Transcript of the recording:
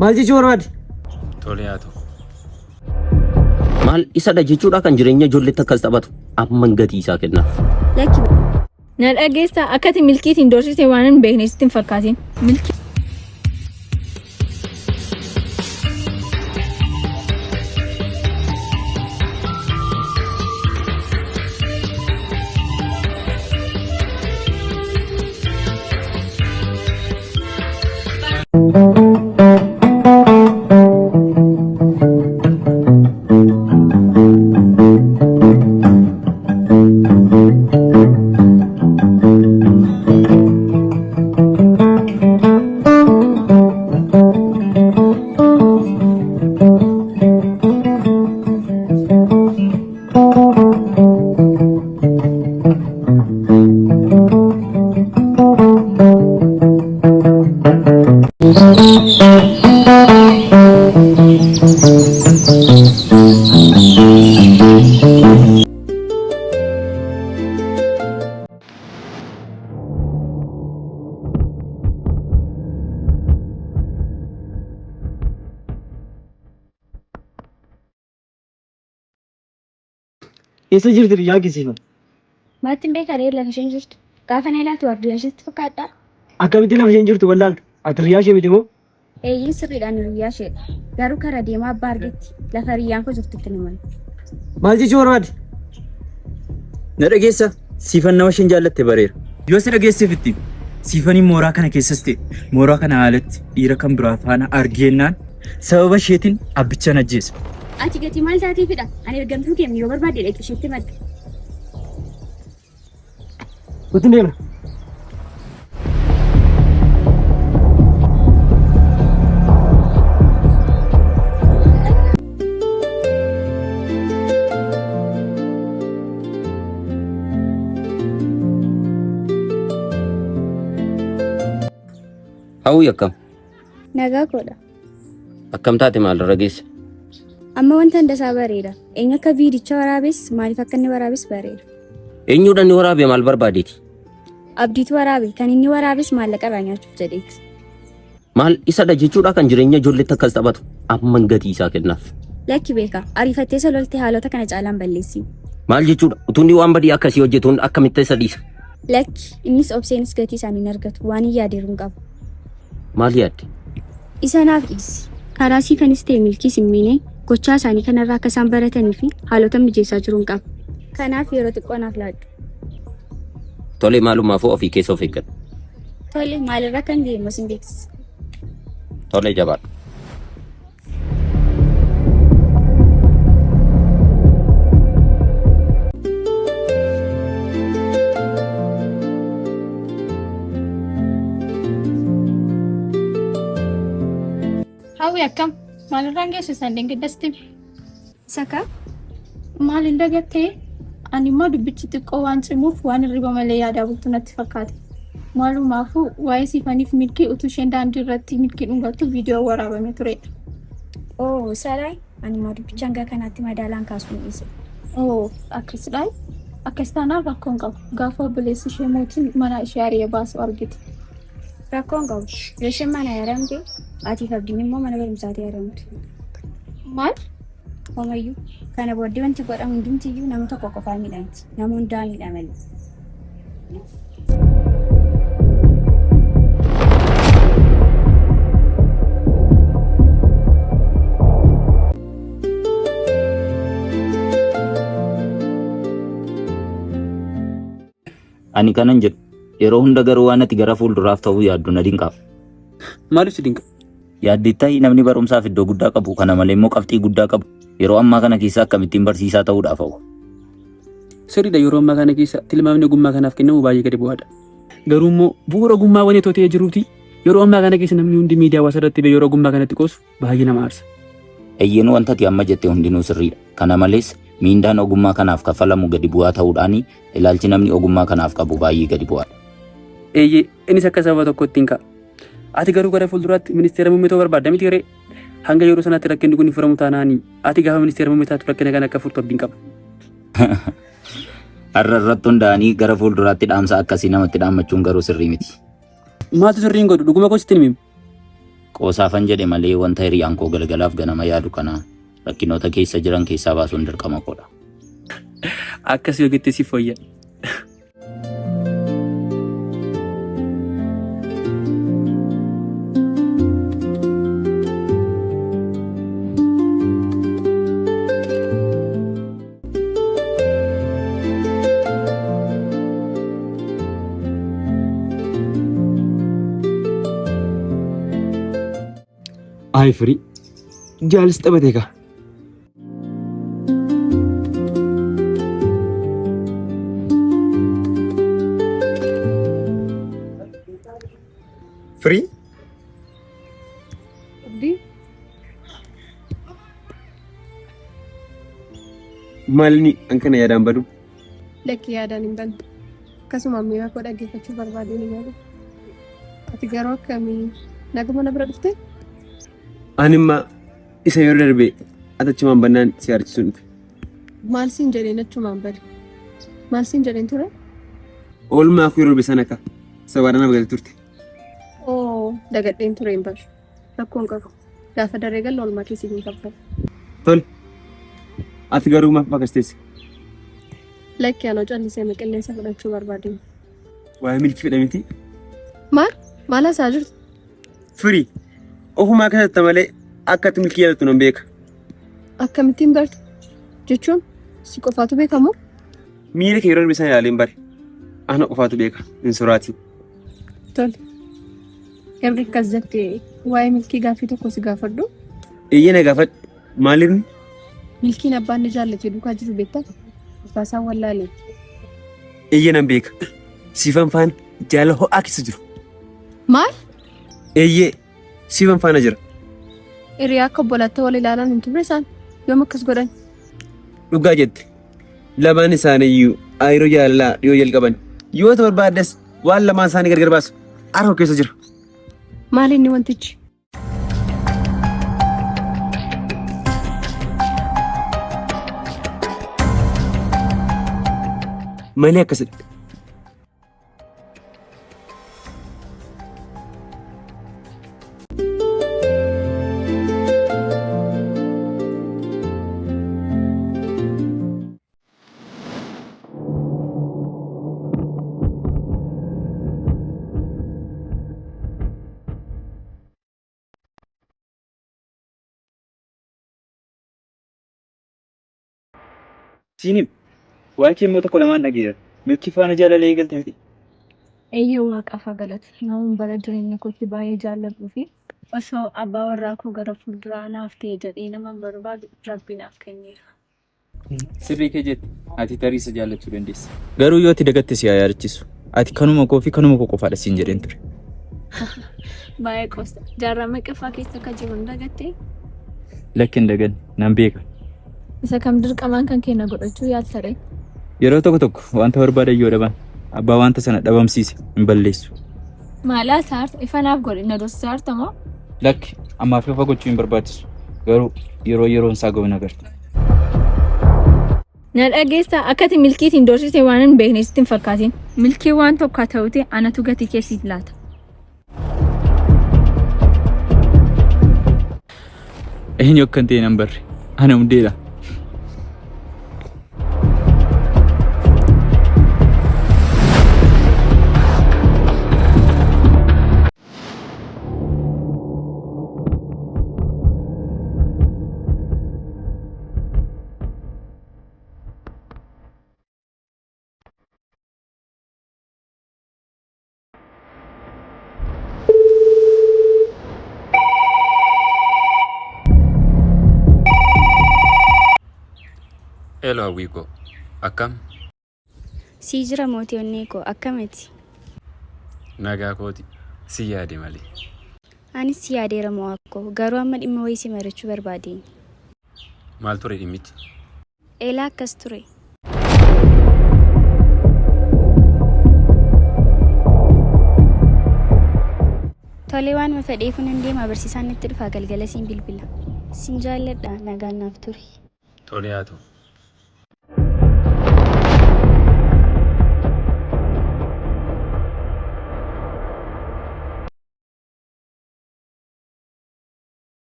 Maal jechuu barbaade? Tole haa ta'u. Maal isa dha jechuudha kan jireenya ijoolleetti akkas taphatu amman gatii isaa kennaaf. Lakki na dhageessa akkati milkiitiin doorsisee waan hin beekne sitti hin fakkaatin. Milkii Eessa jirti biyyaa kisiifa? maatiin beekaa dheer lafa isheen jirtu. Gaafa na ilaatu waardiyyaa isheetti fakkaadha. Akkamitti lafa isheen jirtu wallaaltu? Ati riyaa ishee miti moo? Eeyyiin sirriidhaan riyaa isheedha. Garuu karaa deemaa abbaa argetti lafa riyyaan koo jirtutti ni mala. Maal jechuu barbaade? Na dhageessa siifan nama isheen jaallatte bareera. Yoo si dhageessifitti siifanii mooraa kana keessas ta'e mooraa kana haalatti dhiira kan biraa faana argeennaan sababa isheetiin abbichaan ajjeesa. Ati gatii maal taatiifidha? Ani ergamtuu keenya yoo barbaade dheeqi isheetti madda. Kutin deema. Hawwi akkam? Nagaa koodha. Akkam taate maal irra geessa? Amma wanta hundasaa bareeda. Eenyu akka viidicha waraabes maaliif akka inni waraabes bareeda. Eenyuudhaan ni waraabe maal barbaadeeti? Abdiitu waraabe kan inni waraabes maallaqa irraa nyaachuuf jedheeti. Maal isa dha jechuudha kan jireenya ijoolleetti akkas taphatu amman gatii isaa kennaaf. Lakki beeka ariifattee sololtee haalota kana caalaan balleessi. Maal jechuudha utuunni waan badii akkasii hojjetuun akkamitti isa dhiisa? Lakki innis obseenis gatii isaanii hin argatu waan hin yaadeeru hin qabu. Maal yaadde? Isa naaf dhiisi. Karaa siifanis ta'e milkiis hin miine gochaa isaanii kanarraa akka isaan baratanii fi haalota mijeessaa jiru hin qabu. Kanaaf yeroo xiqqoo naaf laaddu. Tole maalumaafuu ofii keessa of eeggadhu. Tole maalirra kan deemu sin beeksisa. Tole jabaadhu. Hawwi akkam maalirraan geessisan deengiddaasti Saka maal hin dagattee ani immoo dubbichi xiqqoo waan cimuuf waan hirriba malee yaadaa bultu natti fakkaate. Maalumaafuu waa'ee siifaniif milkii utuu isheen daandii irratti milkii dhungattu viidiyoo waraabame turedha. oo salaay ani immoo dubbicha hanga kanaatti madaalaan kaasuun dhiise. Oo akkasidhaa akkas taanaan rakkoon qabu gaafa obboleessi ishee mootiin mana ishee ari'ee baasu argite. Rakkoon qabu yoo isheen mana yaaramte atiif abdiin immoo mana barumsaatti yaaramtu. Maal? Homayyuu kana booddee wanti godhamu hundumtiyyuu nama tokko qofaa miidhamti. Nama hundaa miidhamani. Ani kanan jedhu yeroo hunda garuu waan ati gara fuulduraaf ta'uu yaaddu na dinqaaf. Maaliif si dinqa? Yaaddeettahi namni barumsaaf iddoo guddaa qabu kana malee immoo qabxii guddaa qabu yeroo ammaa kana keessa akkamittiin barsiisaa ta'uudhaaf hawwa. Sirriidha yeroo ammaa kana keessa tilmaamni ogummaa kanaaf kennamu baay'ee gadi bu'aadha. Garuu immoo bu'uura ogummaa wanti ta'ee jiruuti yeroo ammaa kana keessa namni hundi miidiyaa hawaasaa irratti yeroo ogummaa kanatti qoosu baay'ee nama aarsa. Eeyyeen wanta ati amma jettee hundinuu sirriidha. Kana malees miindaan ogummaa kanaaf kaffalamu gadi bu'aa ta'uudhaan ilaalchi namni ogummaa kanaaf qabu baay'ee gadi bu'aadha. Eeyyee innis akka sababa tokkotti hin ka'a. Ati garuu gara fuulduraatti ministeera muummee ta'uu barbaadda miti garee hanga yeroo sanaatti rakkinni kun furamu taanaani ati gaafa ministeera muummee taatu rakkina kana akka furtu abdiin qaba. Har'a irratti hundaa'anii gara fuulduraatti dhaamsa akkasii namatti dhaammachuun garuu sirrii miti. Maaltu sirriin godhu dhuguma koo sitti himi. Qoosaafan jedhe malee wanta hiriyaan koo galgalaaf ganama yaadu kana rakkinoota keessa jiran keessaa baasuun dirqama koodha. Akkas yoo gitti si fooyya. Ay Firii, jaalis taphatee kaa. Firii? Maalni an kana yaadaan badu? Lakki yaadaan hin bantu. Akkasuma miira koo dhaggeeffachuu barbaaduu ni malu. Ati garuu akkamii naguma na bira dhuftee? Animma isa yeroo darbe atachumaan bannaan si harchisuun dhufe. Maal siin jedheen achumaan bade? Maal siin jedheen ture? Oolmaa kuu yeroo darbe sana akka sabaadhaan nama galii turte. Oo dagadheen ture hin baashu. Rakkoon qabu. Gaafa daree galu oolmaa keessi hin kaffala. Tole. Ati garuu maaf baqasteessi? Lakki anoo callisee qilleensa fudhachuu barbaadeen. Waa'ee milkii fedhamiti? Maal? Maal haasaa jirtu? Firii. Ofumaa keessatti malee akka ati milkii yaadatu nan beeka. Akkamittiin bartu? Jechuun si qofaatu beekamu? Miira kee yeroo darbe sana ilaaleen bare. Ana qofaatu beeka. Hin soraati. Tole. Erga akkas jettee waa'ee milkii gaaffii tokko si gaafadhu. Iyyee na gaafadhu. Maaliifni? Milkiin abbaan ni jaallate duukaa jiru beektaa? Abbaasaa wallaalee. Iyyee nan beeka. Siifan faana jaalala ho'aa keessa jiru. Maal? Iyyee siifan faana jira. Hiriyaa akka obbolaatti wal ilaalan hin turre isaan yoom akkas godhan? Dhugaa jette. Lamaan isaaniiyyuu ayiroo jaalalaa dhiyoo jalqaban. Yoo ta'u barbaaddes waan lamaan isaanii gargar baasu harka keessa jira. Maali inni wantichi? Malee akkasidha. Siiniif waa'ee kee immoo tokko lamaan dhageera. Milkii faana jaalallee eegalte miti. Eeyyee waaqaaf galata. Namoonni bara jireenya kootti baay'ee jaalladhuu fi osoo abbaa warraa koo gara fuulduraa naaf ta'e jedhee nama barbaadu rabbi naaf kenneera. Sirrii kee jette ati tarii isa jaallachuu dandeessa. Garuu yoo ati dagatte si haa yaadachiisu. Ati kanuma koo fi kanuma koo qofaadha siin jedheen ture. Baay'ee qoosta. Jaarraa qafaa keessa akka jiru hin dagattee? Lakki hin daganne nan beeka. Isa kam dirqamaan kan kenna godhachuu yaaltare? Yeroo tokko wanta barbaadan yoo dhaban abbaa wanta sana dhabamsiise hin balleessu. Maalaa saarta ifanaaf godhe na dursa saarta moo? Lakki ammaaf ifa gochuu hin barbaachisu. Garuu yeroon isaa ga'u hin agarta. Na dhageessaa akkati milkiitiin doorsise waan hin beekne sitti hin fakkaatin. Milkii waan tokko haa ta'uti anatu gatii keessiif laata. Eenyu akkan ta'e nan barre. Ana hundeedha. Hello Awiko, akkam? Sii jira mootii onnee koo akkamiti? Nagaa kooti, si yaade malee. Anis si yaadeera moo akkoo garuu amma dhimma wayii si mari'achuu barbaadeen. Maal ture dhimmichi? Eelaa akkas ture. Tolee waan fedheefun hin deema barsiisaan itti dhufa galgala siin bilbila. Siin jaalladha nagaan naaf ture. Tolee haa ta'u.